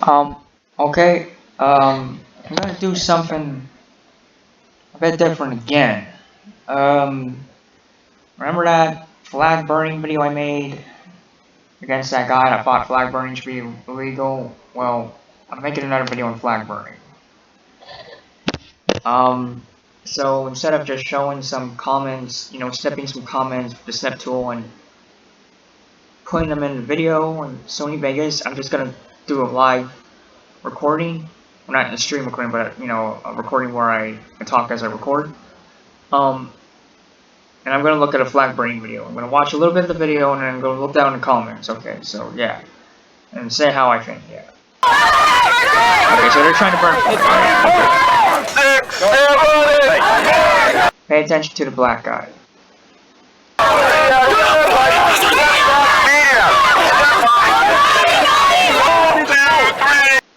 Um, okay, I'm gonna do something a bit different again. Remember that flag burning video I made against that guy that thought flag burning should be illegal? Well, I'm making another video on flag burning. So instead of just showing some comments, snipping some comments with the snip tool and putting them in the video on Sony Vegas, I'm just gonna do a live recording. Well, not a stream recording, but a recording where I talk as I record. And I'm gonna look at a flag burning video. I'm gonna watch a little bit of the video and then I'm gonna look down in the comments. Okay, so yeah, and say how I think. Yeah. Okay, so they're trying to burn flag. Pay attention to the black guy.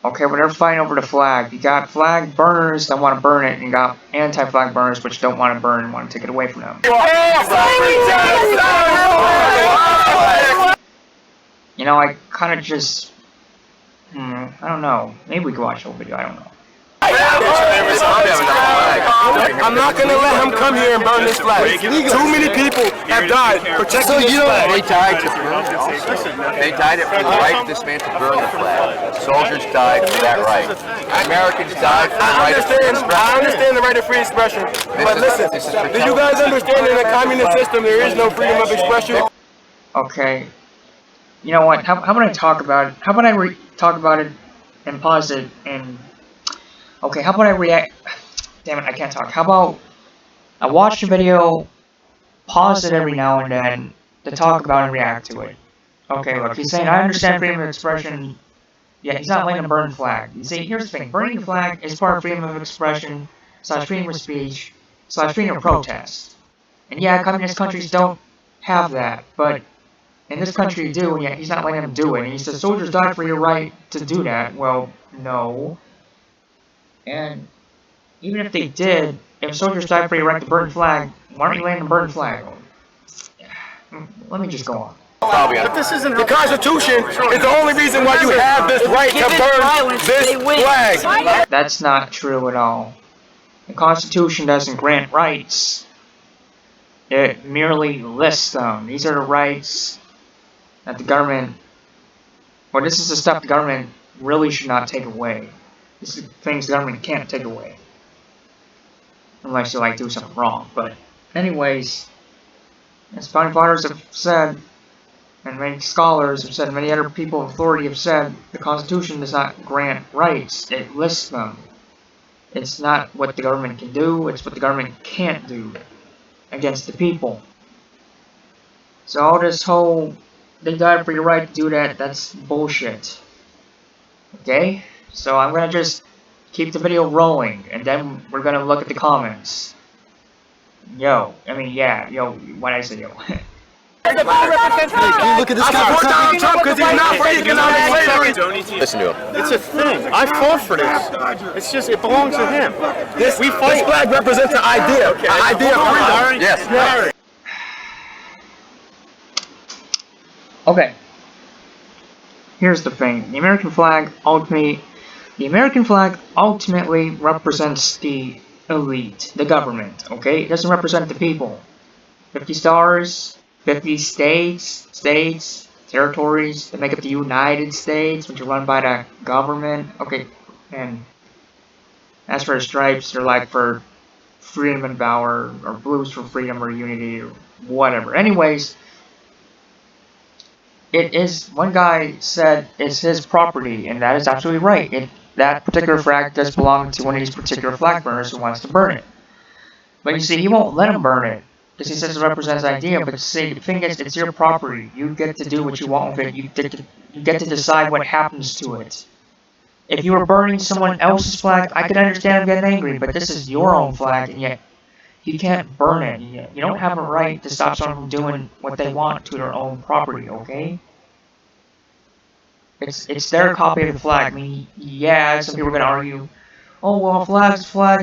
Okay, well they're fighting over the flag. You got flag burners that want to burn it, and you got anti-flag burners which don't want to burn and want to take it away from them. I kind of just, I don't know. Maybe we could watch the whole video. I don't know. I'm not gonna let him come here and burn this flag. Too many people have died protecting this flag. They died for the right of this man to burn the flag. Soldiers died for that right. Americans died for the right of free expression. I understand the right of free expression. But listen, do you guys understand in a communist system there is no freedom of expression? Okay. You know what? How about I talk about it? How about I talk about it and pause it and... Okay, how about I react... Damn it, I can't talk. How about I watch the video, pause it every now and then to talk about and react to it. Okay, look, he's saying, I understand freedom of expression. Yeah, he's not letting him burn the flag. You see, here's the thing. Burning the flag is part of freedom of expression, / freedom of speech, / freedom of protest. And yeah, communist countries don't have that, but in this country you do, and yet he's not letting them do it. And he says, soldiers died for your right to do that. Well, no. And even if they did, if soldiers died for your right to burn the flag, why aren't you letting them burn the flag? Let me just go on. But this isn't the Constitution is the only reason why you have this right to burn this flag. That's not true at all. The Constitution doesn't grant rights. It merely lists them. These are the rights that the government, or this is the stuff the government really should not take away. This is things the government can't take away. Unless you do something wrong. But anyways, as founding fathers have said, and many scholars have said, many other people of authority have said, the Constitution does not grant rights. It lists them. It's not what the government can do, it's what the government can't do against the people. So all this whole, they died for your right to do that, that's bullshit. Okay? So I'm gonna just keep the video rolling, and then we're gonna look at the comments. Yo, why'd I say yo? Look at this guy. I support Donald Trump because he's not for economic slavery. Listen to him. It's a thing. I fought for this. It's just, it belongs to him. This flag represents an idea. Okay. An idea of freedom. Yes. Okay. Here's the thing. The American flag ultimately represents the elite, the government, okay? It doesn't represent the people. 50 stars, 50 states, territories that make up the United States, which are run by the government. Okay, and as for the stripes, they're for freedom and valor, or blues for freedom or unity, or whatever. Anyways, it is, one guy said it's his property, and that is absolutely right. That particular flag does belong to one of these particular flag burners who wants to burn it. But you see, he won't let him burn it, because he says it represents idea, but see, the thing is, it's your property. You get to do what you want with it. You get to decide what happens to it. If you were burning someone else's flag, I could understand him getting angry, but this is your own flag, and yet you can't burn it. You don't have a right to stop someone from doing what they want to their own property, okay? It's their copy of the flag. I mean, yeah, some people are going to argue, oh, well, a flag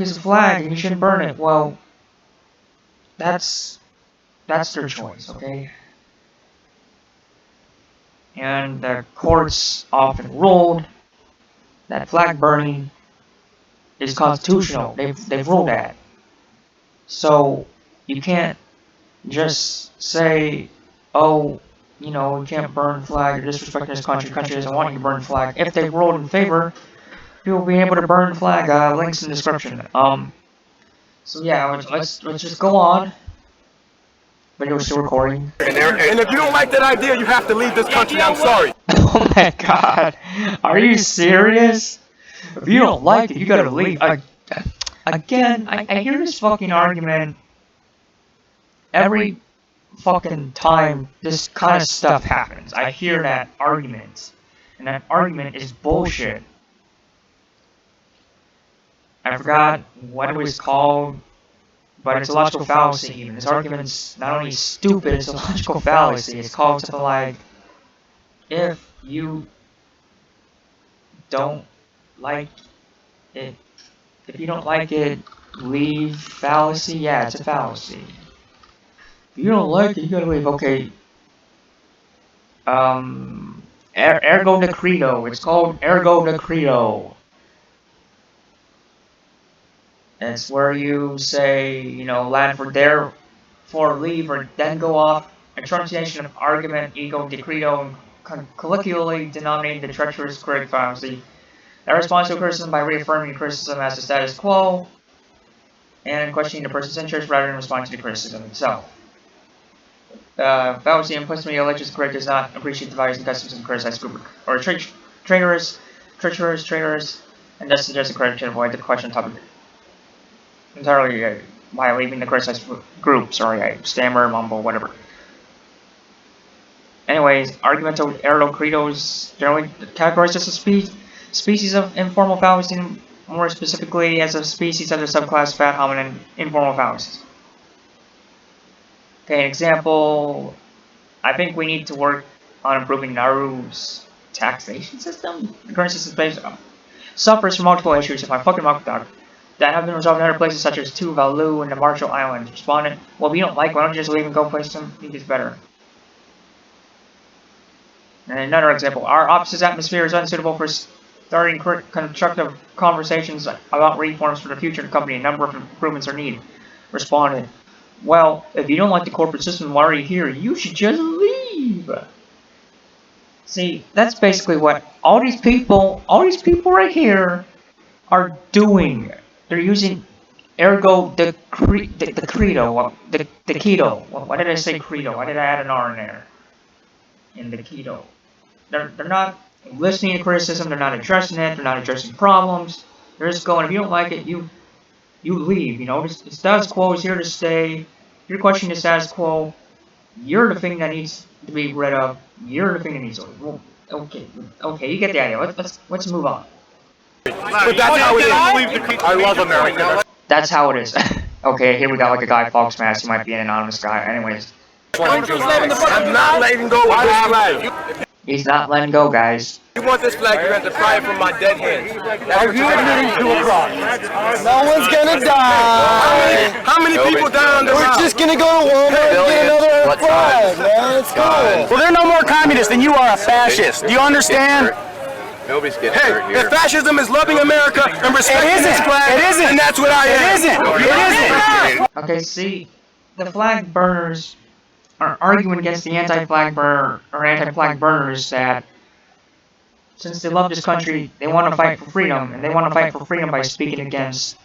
is a flag, and you shouldn't burn it. Well, that's their choice, okay? And the courts often ruled that flag burning is constitutional. They've ruled that. So you can't just say, oh, you know, you can't burn flag, you're disrespecting this country, country doesn't want you to burn flag. If they ruled in favor, people will be able to burn flag, links in the description. So yeah, let's just go on. Video still recording. And if you don't like that idea, you have to leave this country. I'm sorry. Oh my god. Are you serious? If you don't like it, you gotta leave. Again, I hear this fucking argument every fucking time this kind of stuff happens. I hear that argument. And that argument is bullshit. I forgot what it was called, but it's a logical fallacy even. This argument's not only stupid, it's a logical fallacy. It's called something like, if you don't like it, if you don't like it, leave fallacy? Yeah, it's a fallacy. If you don't like it, you gotta leave. Okay. Ergo decreto. It's called ergo decreto. It's where you say, you know, Latin for therefore leave, or then go off. A truncation of argument, ego decreto, and colloquially denominated the treacherous critic fallacy. That responds to criticism by reaffirming criticism as the status quo, and questioning the person's interest rather than responding to the criticism itself. Fallacy implicitly alleges the critic does not appreciate the values and customs of the criticized group, or treacherous, and thus suggests the critic should avoid the question topic entirely by leaving the criticized group. Sorry, I stammer, mumble, whatever. Anyways, arguments of ergo credos generally categorized as a species of informal fallacy, more specifically as a species of the subclass fat hominin informal fallacies. Okay, an example, I think we need to work on improving Nauru's taxation system. The current system suffers from multiple issues, if I fucking mock dog, that have been resolved in other places such as Tuvalu and the Marshall Islands. Respondent, well, if you don't like, why don't you just leave and go place them? I think it's better. And another example, our office's atmosphere is unsuitable for starting constructive conversations about reforms for the future of the company. A number of improvements are needed. Respondent, well, if you don't like the corporate system, why are you here? You should just leave. See, that's basically what all these people right here are doing. They're using ergo the credo, the keto. Why did I say credo? Why did I add an R in there? In the keto. They're not listening to criticism, they're not addressing it, they're not addressing problems. They're just going, if you don't like it, you leave, you know. The status quo is here to stay. If you're questioning the status quo, you're the thing that needs to be rid of. You're the thing that needs to be. Well, okay, you get the idea. Let's move on. But that's how it is. I love America. That's how it is. Okay, here we got like a guy, Fawkes Mask. He might be an anonymous guy. Anyways. I'm not letting go of this flag. He's not letting go, guys. You want this flag, you have to pry it from my dead hands. Are you admitting to a crime? No one's gonna die. How many people die on the We're just gonna go to Walmart and get another flag, man. It's cool. Well, they're no more communist than you are a fascist. Do you understand? Nobody's getting hurt here. If fascism is loving America and respecting this flag, it isn't. and that's what I am. It isn't. Okay, see, the flag burners are arguing against the anti-flag burner or anti-flag burners that since they love this country, they want to fight for freedom, and they want to fight for freedom by speaking against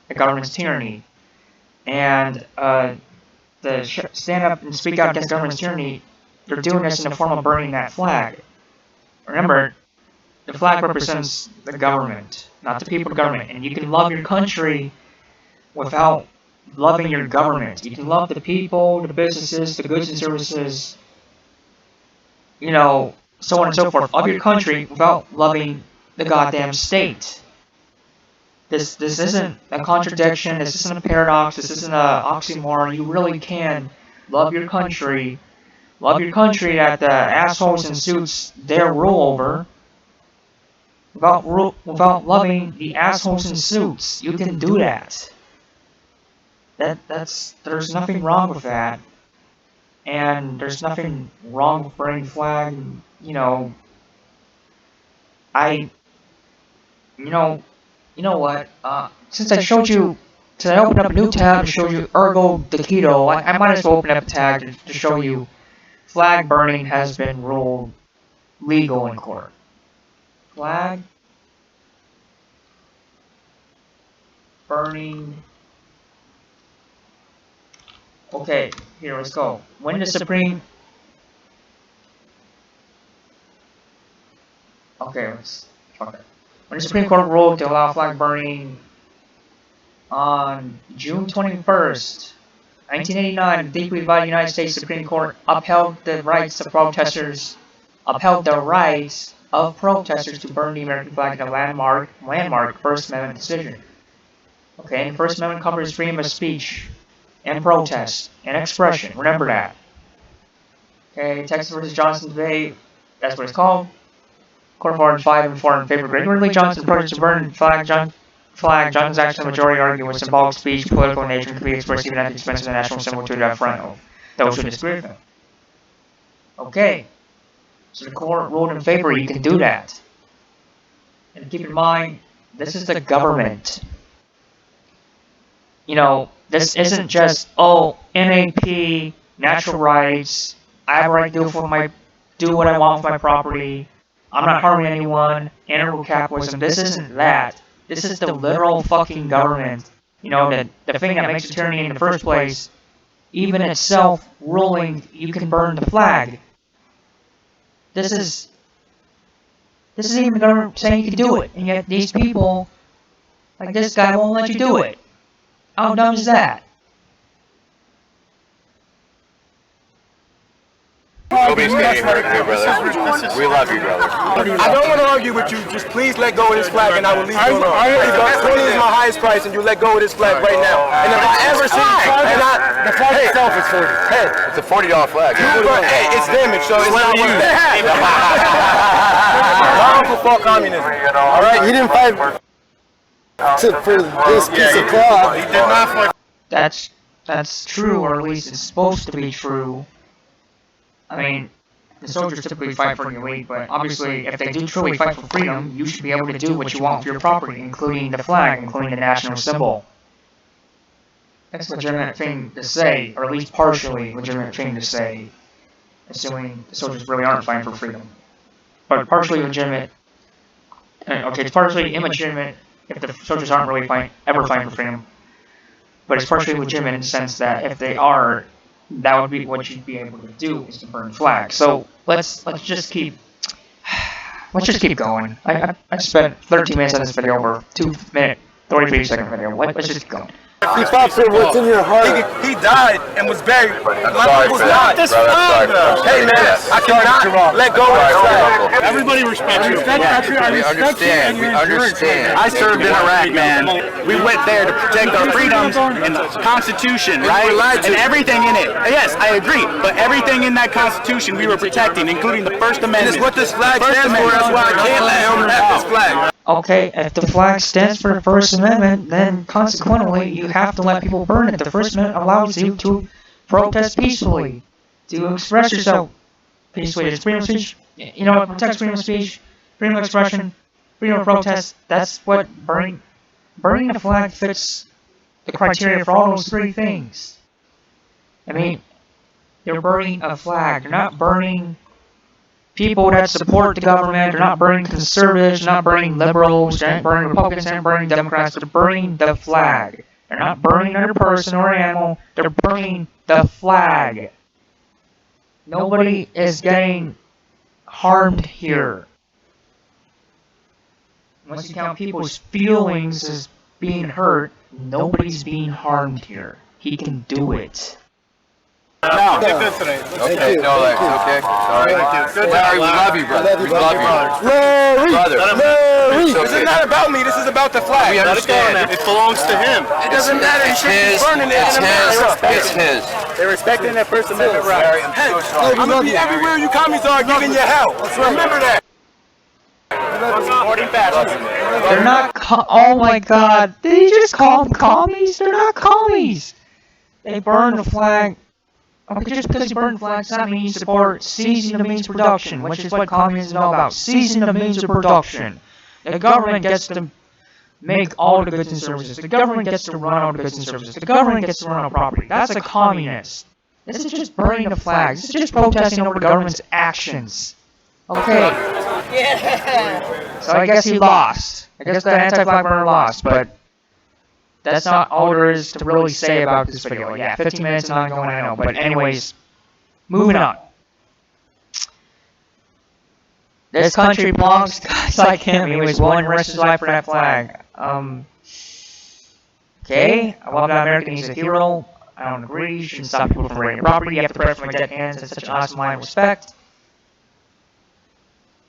the government's tyranny. And to stand up and speak out against government's tyranny, they're doing this in the form of burning that flag. Remember, the flag represents the government, not the people of the government. And you can love your country without loving your government. You can love the people, the businesses, the goods and services, you know, so on and so forth, of your country without loving the goddamn state. This isn't a contradiction, this isn't a paradox, this isn't an oxymoron. You really can love your country that the assholes in suits dare rule over, without loving the assholes in suits. You can do that. There's nothing wrong with that. And there's nothing wrong with burning the flag. You know, I You know what? Since I opened up a new tab to show you Ergo Decreto, I might as well open up a tag to show you flag burning has been ruled legal in court. Flag burning. Okay, here, let's go. When the Supreme... Okay, let's... Fuck it. When the Supreme Court ruled to allow flag burning on June 21st, 1989, the deeply divided United States Supreme Court upheld the rights of protesters to burn the American flag in a landmark First Amendment decision. Okay, and the First Amendment covers freedom of speech and protest and expression. Remember that. Okay, Texas versus Johnson debate. That's what it's called. Court 4 and 5 and 4 in favor of Gregory Lee Johnson. Protest to burn flag. Johnson's action, the majority argue, was symbolic speech, political in nature, could be expressed even at the expense of the national symbol to the front of those who disagree with him. Okay, so the court ruled in favor. You can do that. And keep in mind, this is the government. You know, this isn't just, oh, NAP, natural rights, I have a right to do what I want with my property, I'm not harming anyone, anarcho-capitalism. This isn't that. This is the literal fucking government. You know, the thing that makes a tyranny in the first place, even itself ruling you can burn the flag. This is even the government saying you can do it, and yet these people, like this guy, won't let you do it. How dumb is that? Nobody's standing right here, brother. We love you, brother. I don't want to argue with you. Just please let go of this flag and I will leave you alone. 20 is my highest price and you let go of this flag right now. And if I ever see the flag itself is 40. Hey, It's a $40 flag. hey, it's damaged, so it's not worth it. Harmful for communism. All right? He didn't fight for this piece of cloth. He did not fight. That's true, or at least it's supposed to be true. I mean, the soldiers typically fight for the elite, but obviously, if they do truly fight for freedom, you should be able to do what you want with your property, including the flag, including the national symbol. That's a legitimate thing to say, or at least partially legitimate thing to say, assuming the soldiers really aren't fighting for freedom. But partially legitimate, okay, it's partially illegitimate if the soldiers aren't really ever fighting for freedom. But it's partially legitimate in the sense that if they are, that would be what you'd be able to do, is to burn flags. So let's just keep going. I spent 13 minutes on this video over 2-minute 33-second video. Let's just keep going. He fought for what's in your heart. He died and was buried. I'm sorry for that. Hey man, I cannot let go of this flag. Everybody respects you. We understand. I served in Iraq, man. We went there to protect our freedoms and the Constitution, right? And everything in it. Yes, I agree. But everything in that Constitution we were protecting, including the First Amendment. It's what this flag stands for. That's why I can't let him have this flag. Okay, if the flag stands for the First Amendment, then consequently you have to let people burn it. The First Amendment allows you to protest peacefully, to express yourself peacefully. It's freedom of speech. You know, it protects freedom of speech, freedom of expression, freedom of protest. That's what burning the flag fits the criteria for all those three things. I mean, they're burning a flag. They're not burning people that support the government. They're not burning conservatives. They're not burning liberals. They're not burning Republicans. They're not burning Democrats. They're burning the flag. They're not burning another person or animal. They're burning the flag. Nobody is getting harmed here. Once you count people's feelings as being hurt, nobody's being harmed here. He can do it. No. Okay, no, that's okay. Sorry. Larry, we love you, brother. We love you. Larry! This is not about me. This is about the flag. We understand. It belongs to him. It doesn't matter. It's his. It's his. They're respecting their First Amendment rights. Hey, I'm gonna be everywhere you commies are giving your help. Remember that. They're not. Oh my God! Did he just call them commies? They're not commies. They burn the flag. Okay, just because you burn flags does not mean you support seizing the means of production, which is what communism is all about. Seizing the means of production. The government gets to make all the goods and services. The government gets to run all the goods and services. The government gets to run our property. That's a communist. This is just burning the flag. This is just protesting over the government's actions. Okay. Yeah. So I guess he lost. I guess the anti-flag burner lost, but that's not all there is to really say about this video. Yeah, 15 minutes is not going, I know. But anyways, moving on. This country belongs to guys like him. He was willing to risk his life for that flag. Okay, I love that American. He's a hero. I don't agree. You shouldn't stop people from raiding property. You have to pray for my dead hands. That's such an awesome line of respect.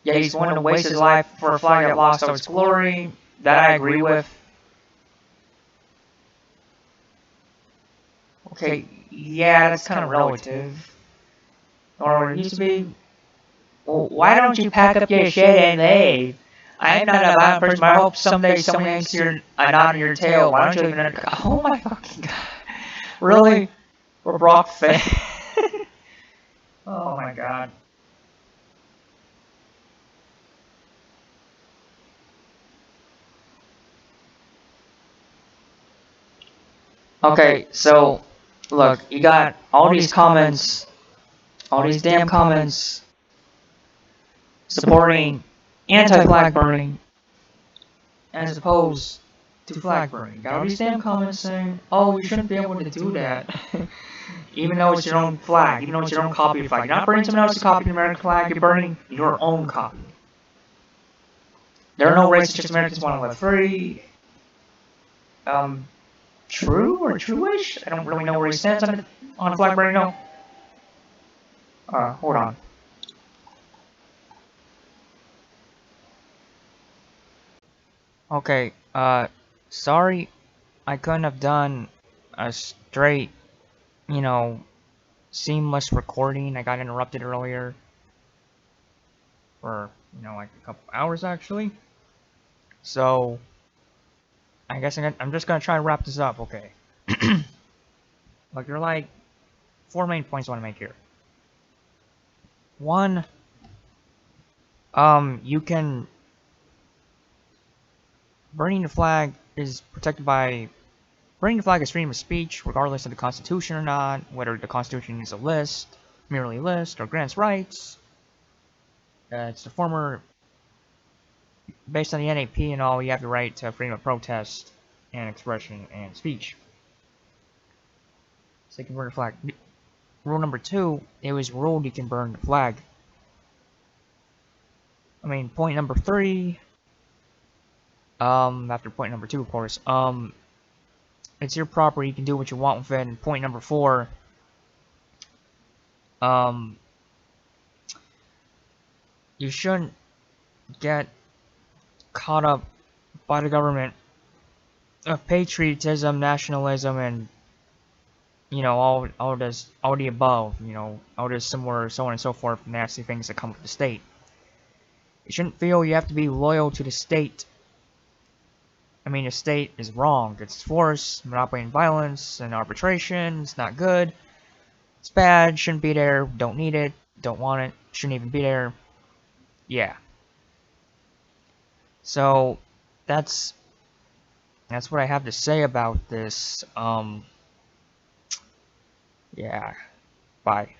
Yeah, he's willing to waste his life for a flag that lost all its glory. That I agree with. Okay, yeah, that's kind of relative. Or it used to be. Well, why don't you pack up your shit and leave? I'm not a violent person, but I hope someday someone yanks a knot in your tail. Why don't you leave another... Oh my fucking god. Really? We're Brock fan. Oh my god. Okay, so, look, you got all these comments, all these damn comments, supporting anti-flag burning, as opposed to flag burning. Got all these damn comments saying, oh, we shouldn't be able to do that, even though it's your own flag, even though it's your own copy of flag. You're not burning someone else's copy of the American flag, you're burning your own copy. There are no races, just Americans want to live free. True or true-ish? I don't really know where he stands on flag burning, no. Hold on. Okay, sorry I couldn't have done a straight, seamless recording. I got interrupted earlier for, like a couple hours actually. So, I guess I'm just gonna try and wrap this up, okay. Look, there are like 4 main points I want to make here. One, burning the flag is protected by... Burning the flag is freedom of speech, regardless of the Constitution or not, whether the Constitution is a list, merely a list, or grants rights. It's the former... Based on the NAP and all, you have the right to freedom of protest and expression and speech. So you can burn the flag. Rule number 2, it was ruled you can burn the flag. I mean, point number 3, after point number 2, of course, it's your property, you can do what you want with it. And point number 4, you shouldn't get caught up by the government of patriotism, nationalism, and all the above, all this similar, so on and so forth, nasty things that come with the state. You shouldn't feel you have to be loyal to the state. I mean, the state is wrong. It's force, monopoly, and violence, and arbitration. It's not good. It's bad. Shouldn't be there. Don't need it. Don't want it. Shouldn't even be there. Yeah. So, that's what I have to say about this. Yeah. Bye.